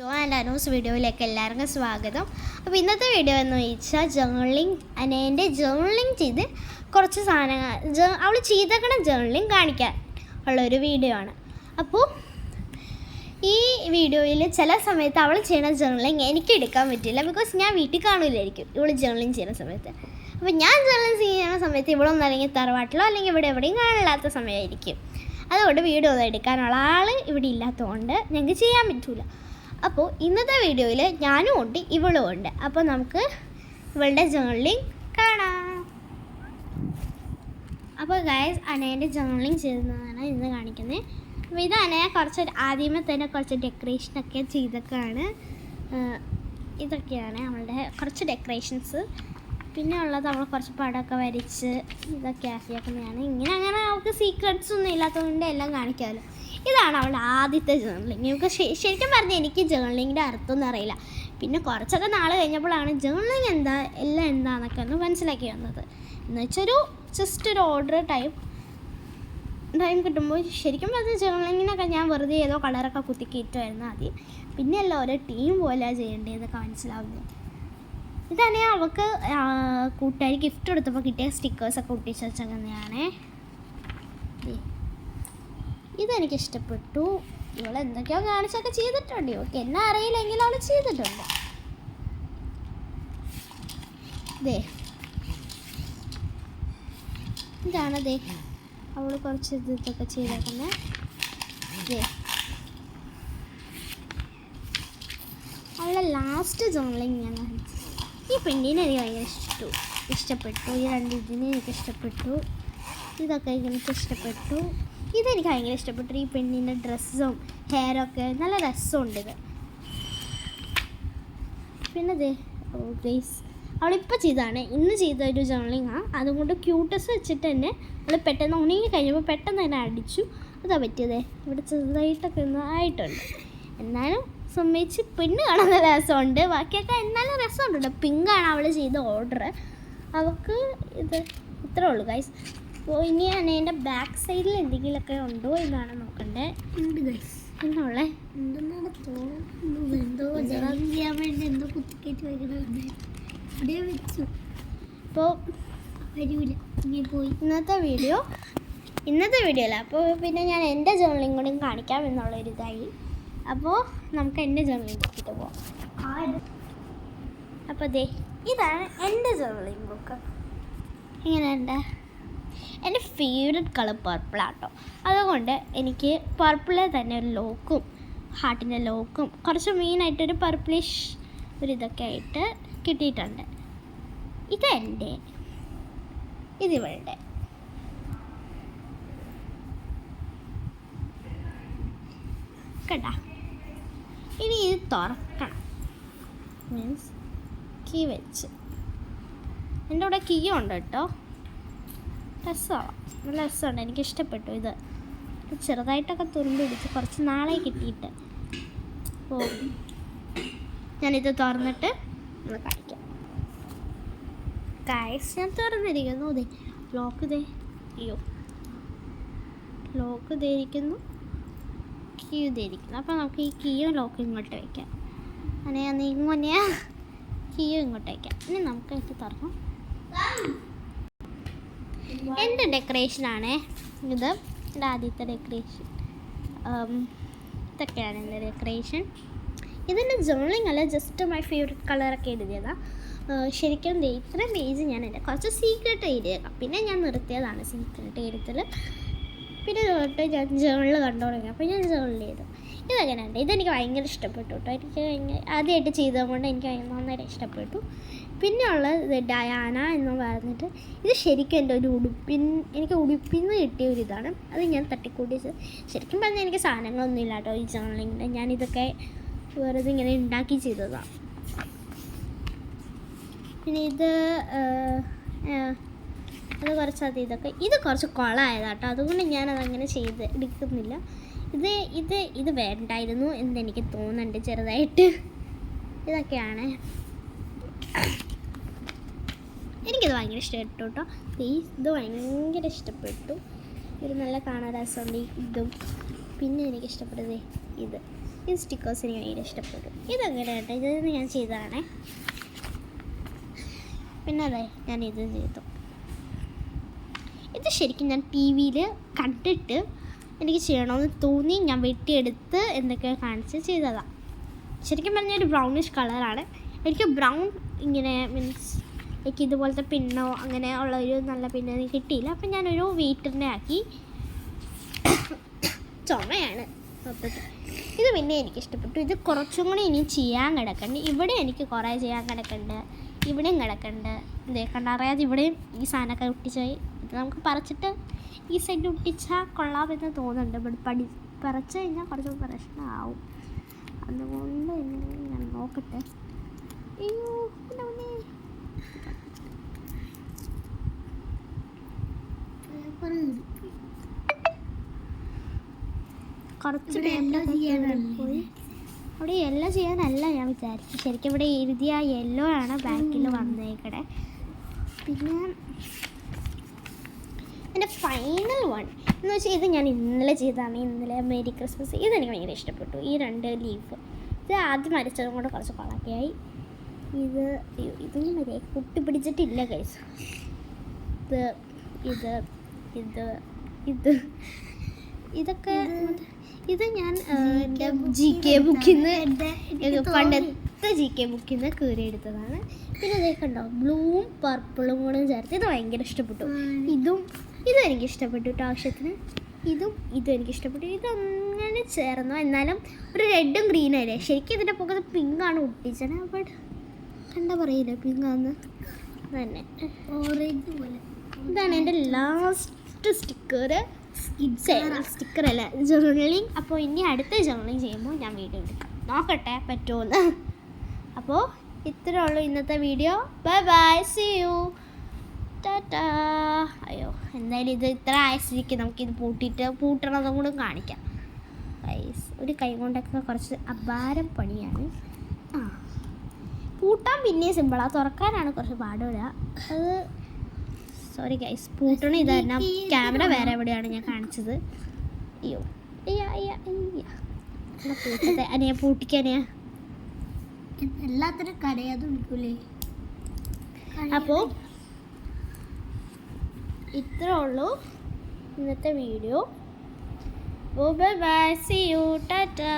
And Anu's വീഡിയോയിലേക്ക് എല്ലാവർക്കും സ്വാഗതം. അപ്പോൾ ഇന്നത്തെ വീഡിയോ എന്ന് വെച്ചാൽ ജേർണലിങ് അനേൻ്റെ ജേർണലിങ് ചെയ്ത് കുറച്ച് സാധനങ്ങൾ അവൾ ചെയ്തേക്കണ ജേർണലിങ് കാണിക്കാൻ ഉള്ളൊരു വീഡിയോ ആണ്. അപ്പോൾ ഈ വീഡിയോയിൽ ചില സമയത്ത് അവൾ ചെയ്യുന്ന ജേർണലിങ് എനിക്ക് എടുക്കാൻ പറ്റില്ല, ബിക്കോസ് ഞാൻ വീട്ടിൽ കാണില്ലായിരിക്കും ഇവൾ ജേർണലിങ് ചെയ്യുന്ന സമയത്ത്. അപ്പോൾ ഞാൻ ജേർണലിങ് ചെയ്യുന്ന സമയത്ത് ഇവളൊന്നും അല്ലെങ്കിൽ തറവാട്ടിലോ അല്ലെങ്കിൽ ഇവിടെ എവിടെയും കാണില്ലാത്ത സമയമായിരിക്കും. അതുകൊണ്ട് വീഡിയോ ഒന്നും എടുക്കാനുള്ള ആൾ ഇവിടെ ഇല്ലാത്തതുകൊണ്ട് ഞങ്ങൾക്ക് ചെയ്യാൻ പറ്റില്ല. അപ്പോൾ ഇന്നത്തെ വീഡിയോയിൽ ഞാനും ഉണ്ട് ഇവളും ഉണ്ട്. അപ്പോൾ നമുക്ക് ഇവളുടെ ജേർണലിങ് കാണാം. അപ്പോൾ ഗൈസ് അനേൻ്റെ ജേർണലിങ് ചെയ്യുന്നതാണ് ഇന്ന് കാണിക്കുന്നത്. അപ്പോൾ ഇത് അനയെ കുറച്ച് ആദ്യമേ തന്നെ കുറച്ച് ഡെക്കറേഷനൊക്കെ ചെയ്തൊക്കെയാണ്. ഇതൊക്കെയാണ് നമ്മളുടെ കുറച്ച് ഡെക്കറേഷൻസ്. പിന്നെ ഉള്ളത് നമ്മൾ കുറച്ച് പടമൊക്കെ വരച്ച് ഇതൊക്കെ ആക്കിയേക്കുന്നതാണ്. ഇങ്ങനെ അങ്ങനെ നമുക്ക് സീക്രട്സ് ഒന്നും ഇല്ലാത്തതുകൊണ്ട് എല്ലാം കാണിക്കാമല്ലോ. ഇതാണ് അവളുടെ ആദ്യത്തെ ജേർണലിങ്. നമുക്ക് ശരിക്കും പറഞ്ഞാൽ എനിക്ക് ജേർണലിങ്ങിൻ്റെ അർത്ഥമൊന്നും അറിയില്ല. പിന്നെ കുറച്ചൊക്കെ നാൾ കഴിഞ്ഞപ്പോഴാണ് ജേർണലിങ് എല്ലാം എന്താണെന്നൊക്കെ ഒന്ന് മനസ്സിലാക്കി വന്നത്. എന്ന് വെച്ചാൽ ജസ്റ്റ് ഒരു ഓർഡർ ടൈം കിട്ടുമ്പോൾ ശരിക്കും പറഞ്ഞാൽ ജേർണലിങ്ങിനൊക്കെ ഞാൻ വെറുതെ ഏതോ കളറൊക്കെ കുത്തിക്കയറ്റുമായിരുന്നു ആദ്യം. പിന്നെ എല്ലാം ഓരോ ടീം പോലെ ചെയ്യേണ്ടതൊക്കെ മനസ്സിലാവുന്നത്. ഇതന്നെ അവൾക്ക് കൂട്ടുകാരി ഗിഫ്റ്റ് കൊടുത്തപ്പോൾ കിട്ടിയ സ്റ്റിക്കേഴ്സൊക്കെ ഒട്ടിച്ച് വെച്ചങ്ങനെയാണ്. ഇതെനിക്കിഷ്ടപ്പെട്ടു. ഇവളെന്തൊക്കെയോ കാണിച്ചൊക്കെ ചെയ്തിട്ടുണ്ട്. ഇവൾക്ക് എന്നെ അറിയില്ലെങ്കിലും അവൾ ചെയ്തിട്ടുണ്ട്. ഇതാണ് അവൾ കുറച്ച് ഇതൊക്കെ ചെയ്തേക്കുന്നത്. അവളുടെ ലാസ്റ്റ് ജേർണലിങ് ഞാൻ കാണിച്ചു. ഈ പെണ്ണിനെ എനിക്ക് ഭയങ്കര ഇഷ്ടപ്പെട്ടു. ഈ രണ്ട് ഇതിനെ എനിക്ക് ഇഷ്ടപ്പെട്ടു. ഇതൊക്കെ എനിക്ക് ഇഷ്ടപ്പെട്ടു. ഇതെനിക്ക് ഭയങ്കര ഇഷ്ടപ്പെട്ടു. ഈ പെണ്ണിൻ്റെ ഡ്രസ്സും ഹെയറൊക്കെ നല്ല രസമുണ്ട്. ഇത് പിന്നെ ഗൈസ് അവളിപ്പോൾ ചെയ്തതാണ്, ഇന്ന് ചെയ്ത ഒരു ജേർണലിങ്ങാണ്. അതുകൊണ്ട് ക്യൂട്ടസ് വെച്ചിട്ട് തന്നെ അവൾ പെട്ടെന്ന് ഉണങ്ങി കഴിഞ്ഞപ്പോൾ പെട്ടെന്ന് തന്നെ അടിച്ചു. അതാ പറ്റിയതേ. ഇവിടെ ചെറുതായിട്ടൊക്കെ ഒന്ന് ആയിട്ടുണ്ട്. എന്നാലും സമ്മതിച്ച് പെണ്ണ് കാണാൻ നല്ല രസമുണ്ട്. ബാക്കിയൊക്കെ എന്നാലും രസമുണ്ട് കേട്ടോ. പിങ്കാണ് അവൾ ചെയ്ത ഓർഡർ. അവൾക്ക് ഇത് ഇത്രേ ഉള്ളൂ ഗൈസ്. അപ്പോൾ ഇനി ഞാൻ എൻ്റെ ബാക്ക് സൈഡിൽ എന്തെങ്കിലുമൊക്കെ ഉണ്ടോ എന്നാണ് നോക്കണ്ടേ. ഉണ്ട് ഗൈസ് എന്നുള്ള എന്തെന്നാണ് തോന്നുന്നു. എന്തോ ചെയ്യാൻ വേണ്ടി എന്തോ കുത്തിക്കേറ്റ് വയ്ക്കണേ അതേ വെച്ചു. അപ്പോൾ വരൂല ഇനി പോയി ഇന്നത്തെ വീഡിയോ അല്ല. അപ്പോൾ പിന്നെ ഞാൻ എൻ്റെ ജേർണലിങ് കൂടി കാണിക്കാം എന്നുള്ളൊരിതായി. അപ്പോൾ നമുക്ക് എൻ്റെ ജേർണലിങ് ബുക്കിട്ട് പോവാം. അപ്പോൾ ഇതാണ് എൻ്റെ ജേർണലിങ് ബുക്ക്. എങ്ങനെയുണ്ട്? എൻ്റെ ഫേവറേറ്റ് കളർ പർപ്പിളാട്ടോ. അതുകൊണ്ട് എനിക്ക് പർപ്പിളിൽ തന്നെ ഒരു ലോക്കും ഹാർട്ടിൻ്റെ ലോക്കും കുറച്ച് മെയിനായിട്ടൊരു പർപ്പിളിഷ് ഒരിതൊക്കെ ആയിട്ട് കിട്ടിയിട്ടുണ്ട്. ഇതെൻ്റെ ഇതിവളുടെ. കേട്ടാ ഇനി ഇത് തുറക്കണം. മീൻസ് കീ വെച്ച് എൻ്റെ കൂടെ കീ ഉണ്ട് കേട്ടോ. രസമാണ്, നല്ല രസമുണ്ട്. എനിക്കിഷ്ടപ്പെട്ടു. ഇത് ചെറുതായിട്ടൊക്കെ തുരുമ്പ് പിടിച്ച് കുറച്ച് നാളെ കിട്ടിയിട്ട്. അപ്പോൾ ഞാനിത് തുറന്നിട്ട് ഒന്ന് കാണിക്കാം. ഗൈസ് ഞാൻ തുറന്നിരിക്കുന്നു. ലോക്ക് ലോക്ക് ഇരിക്കുന്നു, കീ ഇരിക്കുന്നു. അപ്പോൾ നമുക്ക് ഈ കീയും ലോക്കും ഇങ്ങോട്ട് വയ്ക്കാം. അങ്ങനെ ഇങ്ങനെ കീയും ഇങ്ങോട്ട് വയ്ക്കാം. ഇനി നമുക്ക് ഇത് തുറക്കാം. എൻ്റെ ഡെക്കറേഷനാണ് ഇത്. എൻ്റെ ആദ്യത്തെ ഡെക്കറേഷൻ. ഇതൊക്കെയാണ് എൻ്റെ ഡെക്കറേഷൻ. ഇതിൻ്റെ ജേർണലിങ് അല്ല, ജസ്റ്റ് മൈ ഫേവറേറ്റ് കളറൊക്കെ എഴുതിയതാണ്. ശരിക്കും ഇത്രയും പേജ് ഞാൻ എൻ്റെ കുറച്ച് സീക്രട്ട് എഴുതിയേക്കാം. പിന്നെ ഞാൻ നിർത്തിയതാണ് സീക്രട്ട് എഴുതൽ. പിന്നെ തൊട്ട് ഞാൻ ജേർണൽ കണ്ടു തുടങ്ങി. അപ്പോൾ ഞാൻ ജേർണൽ ചെയ്തു. ഇതെങ്ങനെയുണ്ട്? ഇതെനിക്ക് ഭയങ്കര ഇഷ്ടപ്പെട്ടു കേട്ടോ. എനിക്ക് ആദ്യമായിട്ട് ചെയ്തതുകൊണ്ട് എനിക്ക് നന്നായിട്ട് ഇഷ്ടപ്പെട്ടു. പിന്നെ ഉള്ളത് ഡയാന എന്ന് പറഞ്ഞിട്ട് ഇത് ശരിക്കും എൻ്റെ ഒരു എനിക്ക് ഉടുപ്പിന്ന് കിട്ടിയ ഒരിതാണ്. അത് ഞാൻ തട്ടിക്കൂട്ടിച്ച് ശരിക്കും പറഞ്ഞാൽ എനിക്ക് സാധനങ്ങളൊന്നും ഇല്ല കേട്ടോ ഈ ജേർണലിങ്ങിൻ്റെ. ഞാനിതൊക്കെ വെറുതെ ഇങ്ങനെ ഉണ്ടാക്കി ചെയ്തതാണ്. പിന്നെ അത് കുറച്ചത് ഇത് കുറച്ച് കൊളായതാട്ടോ. അതുകൊണ്ട് ഞാനതങ്ങനെ എടുക്കുന്നില്ല. ഇത് വേണ്ടായിരുന്നു എന്നെനിക്ക് തോന്നുന്നുണ്ട് ചെറുതായിട്ട്. ഇതൊക്കെയാണ് എനിക്കിത് ഭയങ്കര ഇഷ്ടപ്പെട്ടു കേട്ടോ. ഇത് ഭയങ്കര ഇഷ്ടപ്പെട്ടു. ഒരു നല്ല കാണാൻ രസമുണ്ട് ഇതും. പിന്നെ എനിക്കിഷ്ടപ്പെട്ടത് ഇത് ഈ സ്റ്റിക്കേഴ്സ് എനിക്ക് ഭയങ്കര ഇഷ്ടപ്പെട്ടു. ഇതെങ്ങനെയാണ് ഇത് ഞാൻ ചെയ്തതാണേ. പിന്നെ അതെ ഞാൻ ഇത് ചെയ്തു. ഇത് ശരിക്കും ഞാൻ ടി വിയിൽ കണ്ടിട്ട് എനിക്ക് ചെയ്യണമെന്ന് തോന്നി ഞാൻ വെട്ടിയെടുത്ത് എന്തൊക്കെയോ കാണിച്ച് ചെയ്തതാണ്. ശരിക്കും പറഞ്ഞാൽ ഒരു ബ്രൗണിഷ് കളറാണ്. എനിക്ക് ബ്രൗൺ ഇങ്ങനെ മീൻസ് എനിക്ക് ഇതുപോലത്തെ പിന്നോ അങ്ങനെ ഉള്ള ഒരു നല്ല പിന്നൊന്നും കിട്ടിയില്ല. അപ്പം ഞാനൊരു വെയിറ്ററിനെ ആക്കി. ചുമയാണ് മൊത്തത്തിൽ. ഇത് പിന്നെ എനിക്കിഷ്ടപ്പെട്ടു. ഇത് കുറച്ചും കൂടി ഇനി ചെയ്യാൻ കിടക്കുന്നുണ്ട്. ഇവിടെ എനിക്ക് കുറേ ചെയ്യാൻ കിടക്കുന്നുണ്ട്. ഇവിടെയും കിടക്കുന്നുണ്ട്. ഇതേ കണ്ടറിയാതെ ഇവിടെയും ഈ സാധനമൊക്കെ ഒട്ടിച്ചായി. ഇത് നമുക്ക് പറിച്ചിട്ട് ഈ സൈഡ് ഒട്ടിച്ചാൽ കൊള്ളാമെന്ന് തോന്നുന്നുണ്ട്. ഇവിടെ പറിച്ച് കഴിഞ്ഞാൽ കുറച്ച് പ്രശ്നമാവും. അതുകൊണ്ട് ഞാൻ നോക്കട്ടെ. അയ്യോ കുറച്ച് പോയി. അവിടെ യെല്ലോ ചെയ്യാനല്ല ഞാൻ വിചാരിച്ചു. ശരിക്കും ഇവിടെ എഴുതിയ യെല്ലോ ആണ് ബാക്കിൽ വന്നേക്കടെ. പിന്നെ എൻ്റെ ഫൈനൽ വൺ എന്ന് വെച്ചാൽ ഇത് ഞാൻ ഇന്നലെ ചെയ്തതാണ്. ഇന്നലെ മേരി ക്രിസ്മസ്. ഇതെനിക്ക് ഭയങ്കര ഇഷ്ടപ്പെട്ടു. ഈ 2 ലീഫ് ഇത് ആദ്യം വരച്ചതും കൊണ്ട് കുറച്ച് കൊളാക്കിയായി. ഇതൊന്നും മര്യാദ കുട്ടി പിടിച്ചിട്ടില്ല ഗൈസ്. ഇതൊക്കെ ഇത് ഞാൻ എൻ്റെ GK ബുക്കിൽ നിന്ന് പണ്ടത്തെ GK ബുക്കിൽ നിന്ന് കീറിയെടുത്തതാണ്. പിന്നെ ഇതൊക്കെ ഉണ്ടോ ബ്ലൂവും പർപ്പിളും കൂടെ ചേർത്ത് ഇത് ഭയങ്കര ഇഷ്ടപ്പെട്ടു. ഇതും എനിക്കിഷ്ടപ്പെട്ടു കേട്ടോ ആവശ്യത്തിന്. ഇതും എനിക്കിഷ്ടപ്പെട്ടു. ഇതങ്ങനെ ചേർന്നു. എന്നാലും ഒരു റെഡും ഗ്രീനും അല്ലേ. ശരിക്കും ഇതിൻ്റെ പുറത്ത് പിങ്കാണ് ഒട്ടിച്ചത്. ബട്ട് കണ്ട പറയില്ല പിങ്കാന്ന് തന്നെ. ഓറഞ്ച് പോലെ. ഇതാണ് എൻ്റെ ലാസ്റ്റ് സ്റ്റിക്കറല്ല ജേർണലിങ്. അപ്പോൾ ഇനി അടുത്ത ജേർണലിങ് ചെയ്യുമ്പോൾ ഞാൻ വീഡിയോ എടുക്കാം. നോക്കട്ടെ പറ്റുമോന്ന്. അപ്പോൾ ഇത്രയേ ഉള്ളൂ ഇന്നത്തെ video. Bye bye, see you, tata. അയ്യോ എന്തായാലും ഇത് ഇത്ര ആയസ്ഥിതിക്ക് നമുക്കിത് പൂട്ടണതും കൂടെ കാണിക്കാം. ഒരു കൈ കൊണ്ടൊക്കെ കുറച്ച് അപാരം പണിയാണ്. പൂട്ടാൻ പിന്നെ സിമ്പിളാണ്, തുറക്കാനാണ് കുറച്ച് പാടുക. അത് സോറി ഗൈസ്. പൂട്ടണം ഇത് തന്നെ. ക്യാമറ വേറെ എവിടെയാണ് ഞാൻ കാണിച്ചത്. അയ്യോ പൂട്ടത്തെ അനിയ പൂട്ടിക്കനെയാ എല്ലാത്തിനും കരയാതെ വിളിക്കൂലേ. അപ്പോൾ ഇത്രേ ഉള്ളൂ ഇന്നത്തെ video. Bye bye, see you, Tata.